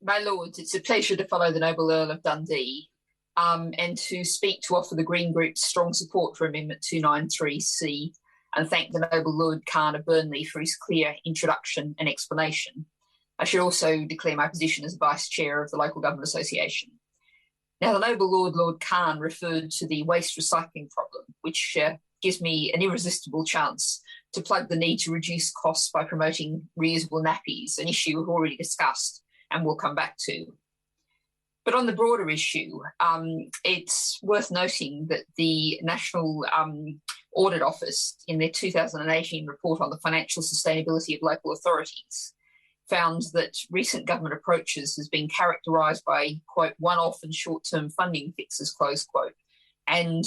My lords, it's a pleasure to follow the noble Earl of Dundee, and to speak to offer the Green Group's strong support for Amendment 293C and thank the noble Lord Khan of Burnley for his clear introduction and explanation. I should also declare my position as Vice Chair of the Local Government Association. Now, the noble Lord Khan referred to the waste recycling problem, which gives me an irresistible chance to plug the need to reduce costs by promoting reusable nappies, an issue we've already discussed and we'll come back to. But on the broader issue, it's worth noting that the National Audit Office, in their 2018 report on the financial sustainability of local authorities, found that recent government approaches has been characterised by, quote, one-off and short-term funding fixes, close quote, and,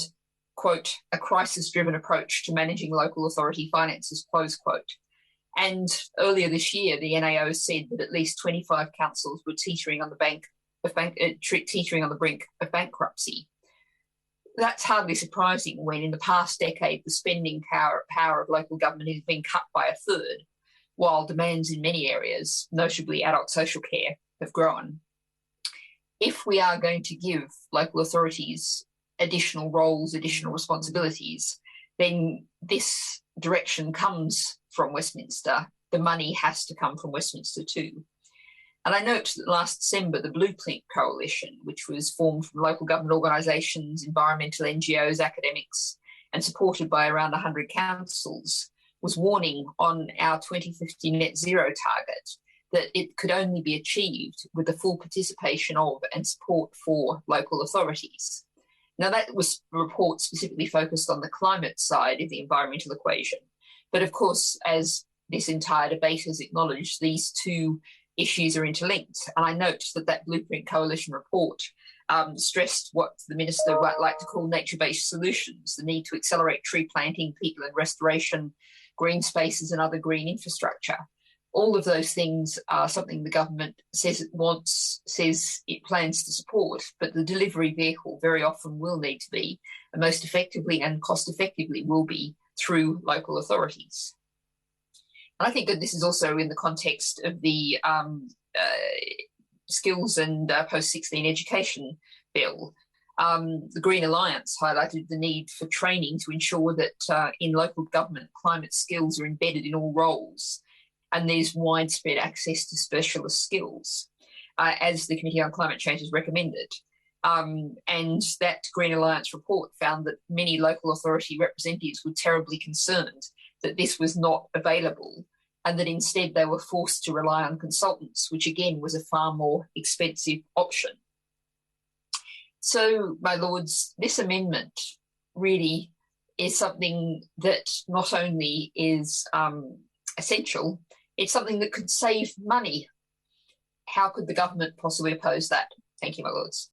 quote, a crisis-driven approach to managing local authority finances, close quote. And earlier this year, the NAO said that at least 25 councils were teetering on the brink of bankruptcy. That's hardly surprising when, in the past decade, the spending power of local government has been cut by a third, while demands in many areas, notably adult social care, have grown. If we are going to give local authorities additional roles, additional responsibilities, then this direction comes from Westminster. The money has to come from Westminster too. And I note that last December, the Blueprint Coalition, which was formed from local government organisations, environmental NGOs, academics, and supported by around 100 councils, was warning on our 2050 net zero target that it could only be achieved with the full participation of and support for local authorities. Now, that was a report specifically focused on the climate side of the environmental equation. But of course, as this entire debate has acknowledged, these two issues are interlinked. And I note that that Blueprint Coalition report stressed what the Minister might like to call nature-based solutions, the need to accelerate tree planting, peatland restoration, green spaces and other green infrastructure. All of those things are something the government says it wants, says it plans to support, but the delivery vehicle very often will need to be, and most effectively and cost effectively will be, through local authorities. And I think that this is also in the context of the skills and post-16 education bill. The Green Alliance highlighted the need for training to ensure that in local government, climate skills are embedded in all roles and there's widespread access to specialist skills, as the Committee on Climate Change has recommended. And that Green Alliance report found that many local authority representatives were terribly concerned that this was not available and that instead they were forced to rely on consultants, which again was a far more expensive option. So, my lords, this amendment really is something that not only is essential, it's something that could save money. How could the government possibly oppose that? Thank you, my lords.